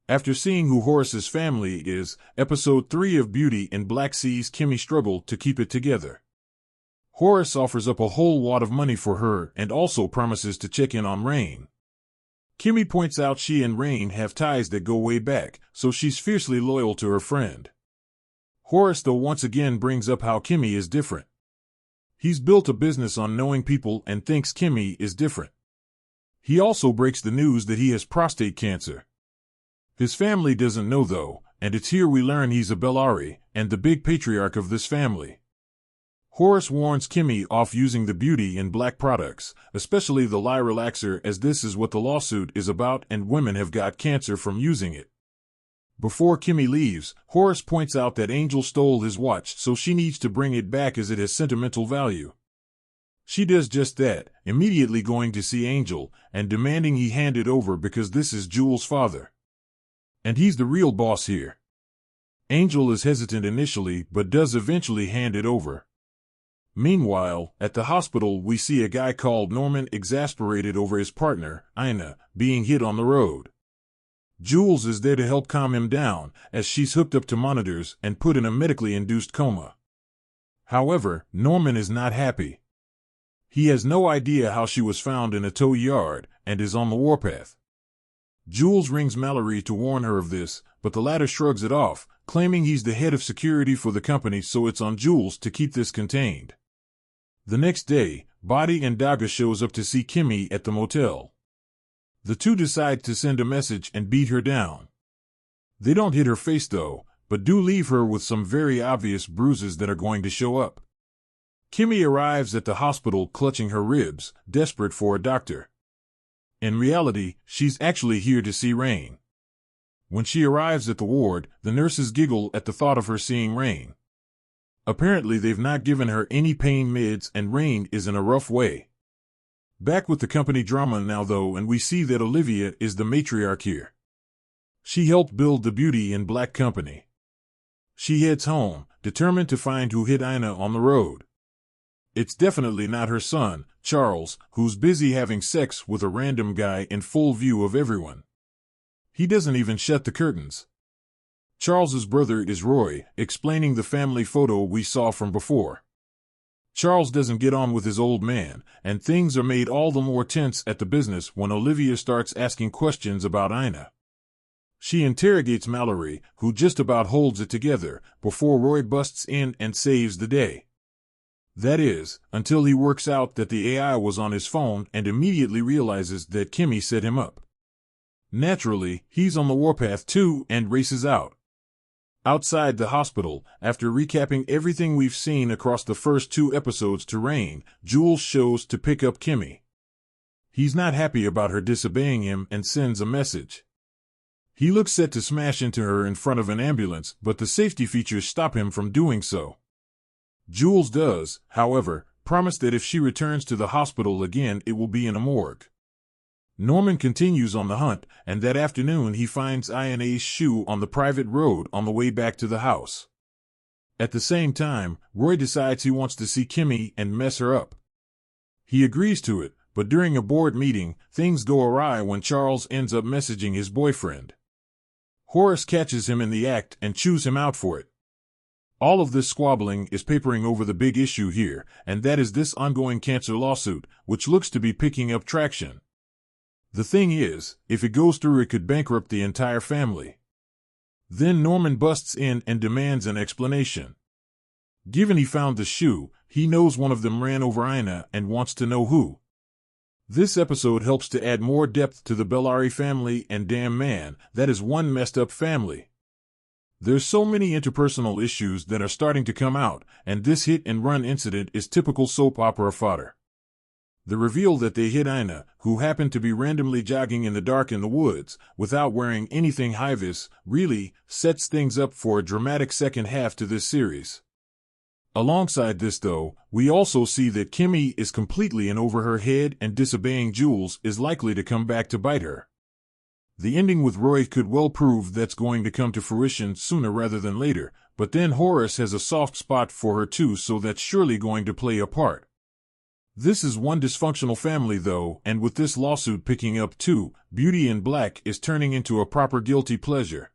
After seeing who Horace's family is, episode 3 of Beauty in Black sees Kimmy struggle to keep it together. Horace offers up a whole wad of money for her and also promises to check in on Rain. Kimmy points out she and Rain have ties that go way back, so she's fiercely loyal to her friend. Horace though once again brings up how Kimmy is different. He's built a business on knowing people and thinks Kimmy is different. He also breaks the news that he has prostate cancer. His family doesn't know though, and it's here we learn he's a Bellari, and the big patriarch of this family. Horace warns Kimmy off using the Beauty in Black products, especially the Lie Relaxer, as this is what the lawsuit is about and women have got cancer from using it. Before Kimmy leaves, Horace points out that Angel stole his watch, so she needs to bring it back as it has sentimental value. She does just that, immediately going to see Angel and demanding he hand it over because this is Jules' father. And he's the real boss here. Angel is hesitant initially but does eventually hand it over. Meanwhile, at the hospital we see a guy called Norman exasperated over his partner, Ina, being hit on the road. Jules is there to help calm him down, as she's hooked up to monitors and put in a medically induced coma. However, Norman is not happy. He has no idea how she was found in a tow yard, and is on the warpath. Jules rings Mallory to warn her of this, but the latter shrugs it off, claiming he's the head of security for the company, so it's on Jules to keep this contained. The next day, Body and Daga shows up to see Kimmy at the motel. The two decide to send a message and beat her down. They don't hit her face though, but do leave her with some very obvious bruises that are going to show up. Kimmy arrives at the hospital clutching her ribs, desperate for a doctor. In reality, she's actually here to see Rain. When she arrives at the ward, the nurses giggle at the thought of her seeing Rain. Apparently they've not given her any pain meds and Rain is in a rough way. Back with the company drama now though, and we see that Olivia is the matriarch here. She helped build the Beauty in Black company. She heads home, determined to find who hit Ina on the road. It's definitely not her son, Charles, who's busy having sex with a random guy in full view of everyone. He doesn't even shut the curtains. Charles's brother is Roy, explaining the family photo we saw from before. Charles doesn't get on with his old man, and things are made all the more tense at the business when Olivia starts asking questions about Ina. She interrogates Mallory, who just about holds it together, before Roy busts in and saves the day. That is, until he works out that the AI was on his phone and immediately realizes that Kimmy set him up. Naturally, he's on the warpath too and races out. Outside the hospital, after recapping everything we've seen across the first 2 episodes to Rain, Jules shows to pick up Kimmy. He's not happy about her disobeying him and sends a message. He looks set to smash into her in front of an ambulance, but the safety features stop him from doing so. Jules does, however, promise that if she returns to the hospital again it will be in a morgue. Norman continues on the hunt, and that afternoon he finds Ina's shoe on the private road on the way back to the house. At the same time, Roy decides he wants to see Kimmy and mess her up. He agrees to it, but during a board meeting, things go awry when Charles ends up messaging his boyfriend. Horace catches him in the act and chews him out for it. All of this squabbling is papering over the big issue here, and that is this ongoing cancer lawsuit, which looks to be picking up traction. The thing is, if it goes through it could bankrupt the entire family. Then Norman busts in and demands an explanation. Given he found the shoe, he knows one of them ran over Ina and wants to know who. This episode helps to add more depth to the Bellari family, and damn man, that is one messed up family. There's so many interpersonal issues that are starting to come out, and this hit-and-run incident is typical soap opera fodder. The reveal that they hit Ina, who happened to be randomly jogging in the dark in the woods, without wearing anything high-vis, really sets things up for a dramatic second half to this series. Alongside this though, we also see that Kimmy is completely in over her head and disobeying Jules is likely to come back to bite her. The ending with Roy could well prove that's going to come to fruition sooner rather than later, but then Horace has a soft spot for her too, so that's surely going to play a part. This is one dysfunctional family though, and with this lawsuit picking up too, Beauty in Black is turning into a proper guilty pleasure.